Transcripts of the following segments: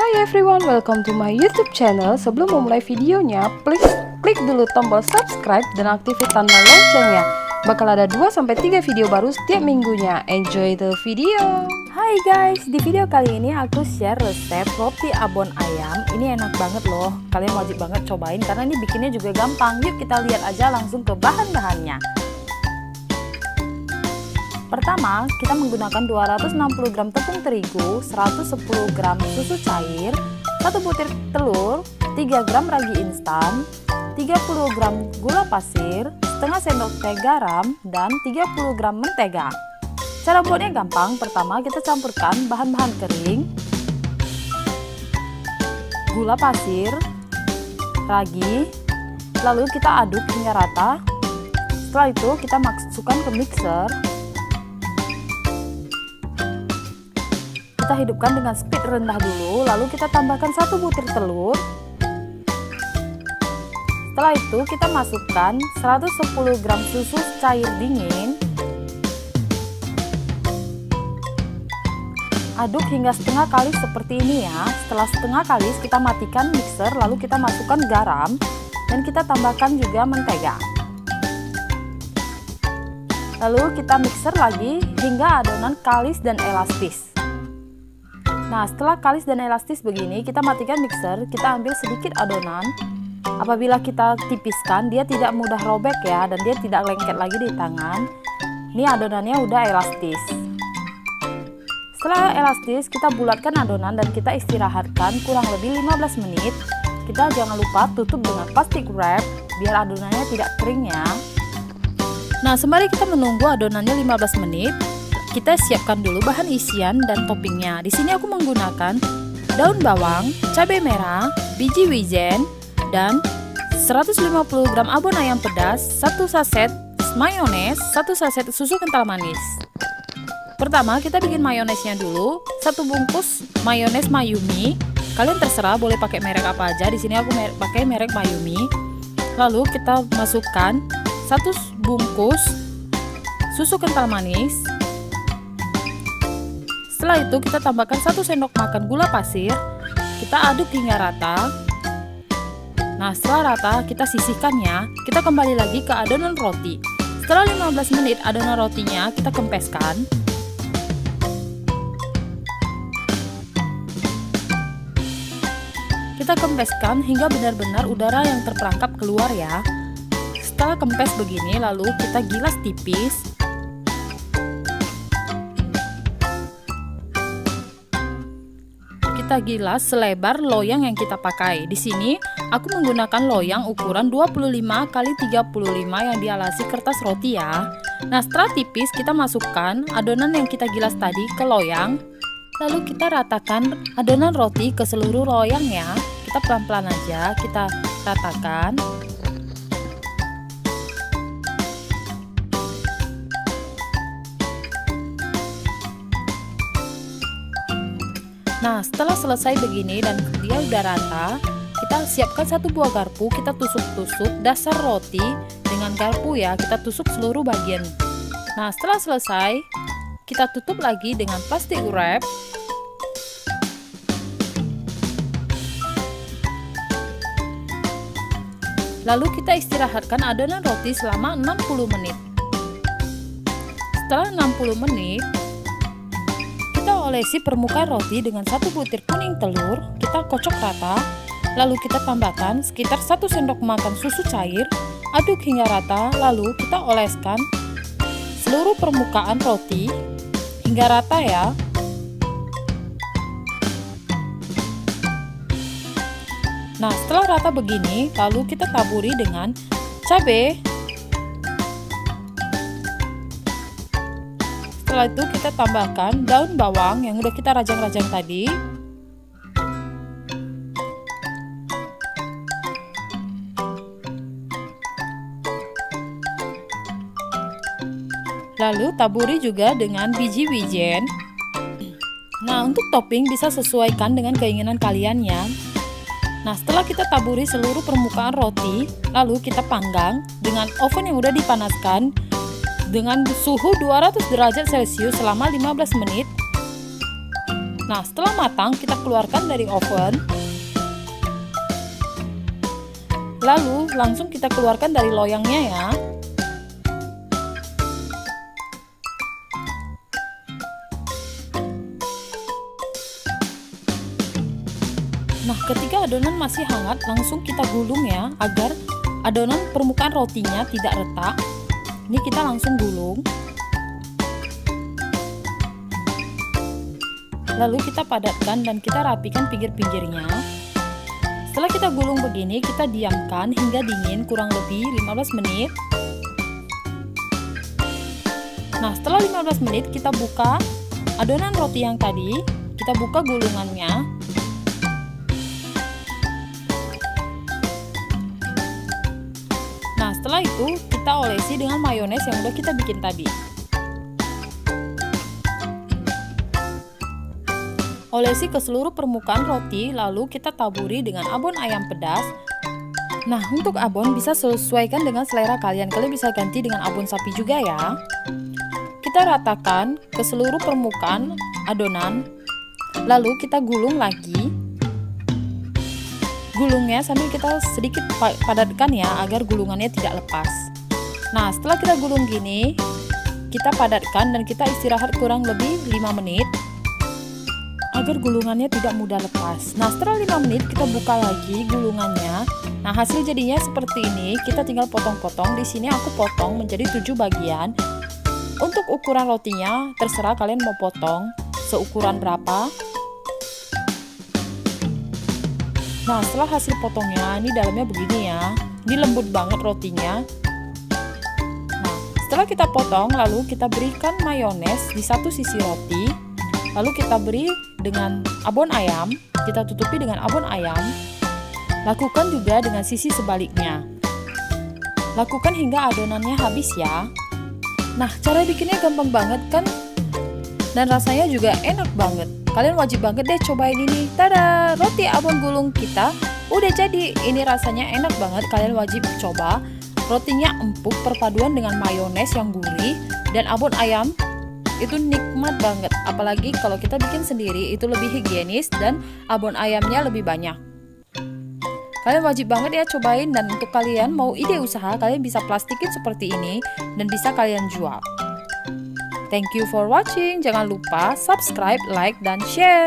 Hi everyone, welcome to my YouTube channel. Sebelum memulai videonya, please klik dulu tombol subscribe dan aktifkan tanda loncengnya. Bakal ada 2-3 video baru setiap minggunya. Enjoy the video. Hai guys, di video kali ini aku share resep roti abon ayam. Ini enak banget loh, kalian wajib banget cobain karena ini bikinnya juga gampang. Yuk kita lihat aja langsung ke bahan-bahannya. Pertama, kita menggunakan 260 gram tepung terigu, 110 gram susu cair, 1 butir telur, 3 gram ragi instan, 30 gram gula pasir, setengah sendok teh garam, dan 30 gram mentega. Cara buatnya gampang. Pertama, kita campurkan bahan-bahan kering, gula pasir, ragi, lalu kita aduk hingga rata. Setelah itu kita masukkan ke mixer. Kita hidupkan dengan speed rendah dulu, lalu kita tambahkan 1 butir telur. Setelah itu kita masukkan 110 gram susu cair dingin. Aduk hingga setengah kalis seperti ini ya. Setelah setengah kalis kita matikan mixer, lalu kita masukkan garam dan kita tambahkan juga mentega. Lalu kita mixer lagi hingga adonan kalis dan elastis. Nah, setelah kalis dan elastis begini, kita matikan mixer, kita ambil sedikit adonan. Apabila kita tipiskan, dia tidak mudah robek ya, dan dia tidak lengket lagi di tangan. Ini adonannya udah elastis. Setelah elastis, kita bulatkan adonan dan kita istirahatkan kurang lebih 15 menit. Kita jangan lupa tutup dengan plastik wrap, biar adonannya tidak kering ya. Nah, sembari kita menunggu adonannya 15 menit, kita siapkan dulu bahan isian dan toppingnya. Di sini aku menggunakan daun bawang, cabai merah, biji wijen, dan 150 gram abon ayam pedas, 1 saset mayones, 1 saset susu kental manis. Pertama, kita bikin mayonesnya dulu. 1 bungkus mayones Mayumi. Kalian terserah boleh pakai merek apa aja. Di sini aku pakai merek Mayumi. Lalu kita masukkan 1 bungkus susu kental manis. Setelah itu kita tambahkan 1 sendok makan gula pasir. Kita aduk hingga rata. Nah, setelah rata kita sisihkan ya. Kita kembali lagi ke adonan roti. Setelah 15 menit adonan rotinya kita kempeskan. Kita kempeskan hingga benar-benar udara yang terperangkap keluar ya. Setelah kempes begini, lalu kita gilas tipis. Kita gilas selebar loyang yang kita pakai. Di sini aku menggunakan loyang ukuran 25 x 35 yang dialasi kertas roti ya. Nah, setelah tipis kita masukkan adonan yang kita gilas tadi ke loyang. Lalu kita ratakan adonan roti ke seluruh loyang ya. Kita pelan-pelan aja, kita ratakan. Nah, setelah selesai begini dan dia udah rata, kita siapkan 1 buah garpu, kita tusuk-tusuk dasar roti dengan garpu ya, kita tusuk seluruh bagian. Nah, setelah selesai, kita tutup lagi dengan plastik wrap. Lalu kita istirahatkan adonan roti selama 60 menit. Setelah 60 menit, kita olesi permukaan roti dengan 1 butir kuning telur, kita kocok rata, lalu kita tambahkan sekitar 1 sendok makan susu cair, aduk hingga rata, lalu kita oleskan seluruh permukaan roti hingga rata ya. Nah, setelah rata begini, lalu kita taburi dengan cabai. Setelah itu kita tambahkan daun bawang yang udah kita rajang-rajang tadi. Lalu taburi juga dengan biji wijen. Nah, untuk topping bisa sesuaikan dengan keinginan kalian ya. Nah, setelah kita taburi seluruh permukaan roti, lalu kita panggang dengan oven yang udah dipanaskan dengan suhu 200 derajat Celcius selama 15 menit. Nah, setelah matang kita keluarkan dari oven. Lalu langsung kita keluarkan dari loyangnya ya. Nah, ketika adonan masih hangat, langsung kita gulung ya, agar adonan permukaan rotinya tidak retak. Ini kita langsung gulung. Lalu kita padatkan dan kita rapikan pinggir-pinggirnya. Setelah kita gulung begini, kita diamkan hingga dingin kurang lebih 15 menit. Nah, setelah 15 menit kita buka adonan roti yang tadi, kita buka gulungannya. Nah, setelah itu kita olesi dengan mayones yang udah kita bikin tadi. Olesi ke seluruh permukaan roti, lalu kita taburi dengan abon ayam pedas. Nah, untuk abon bisa sesuaikan dengan selera kalian. Kalian bisa ganti dengan abon sapi juga ya. Kita ratakan ke seluruh permukaan adonan, lalu kita gulung lagi. Gulungnya sambil kita sedikit padatkan ya, agar gulungannya tidak lepas. Nah, setelah kita gulung gini, kita padatkan dan kita istirahat kurang lebih 5 menit agar gulungannya tidak mudah lepas. Nah, setelah 5 menit kita buka lagi gulungannya. Nah, hasil jadinya seperti ini. Kita tinggal potong-potong. Di sini aku potong menjadi 7 bagian. Untuk ukuran rotinya terserah kalian mau potong seukuran berapa. Nah, setelah hasil potongnya, ini dalamnya begini ya. Ini lembut banget rotinya. Nah, setelah kita potong, lalu kita berikan mayones di satu sisi roti. Lalu kita beri dengan abon ayam. Kita tutupi dengan abon ayam. Lakukan juga dengan sisi sebaliknya. Lakukan hingga adonannya habis ya. Nah, cara bikinnya gampang banget kan? Dan rasanya juga enak banget. Kalian wajib banget deh cobain ini. Tada, roti abon gulung kita udah jadi. Ini rasanya enak banget, kalian wajib coba. Rotinya empuk, perpaduan dengan mayones yang gurih dan abon ayam itu nikmat banget. Apalagi kalau kita bikin sendiri itu lebih higienis dan abon ayamnya lebih banyak. Kalian wajib banget ya cobain. Dan untuk kalian mau ide usaha, kalian bisa plastikin seperti ini dan bisa kalian jual. Thank you for watching. Jangan lupa subscribe, like, dan share.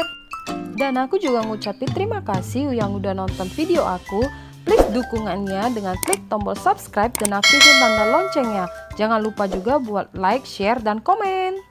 Dan aku juga ngucapin terima kasih yang udah nonton video aku. Please dukungannya dengan klik tombol subscribe dan aktifin tanda loncengnya. Jangan lupa juga buat like, share, dan komen.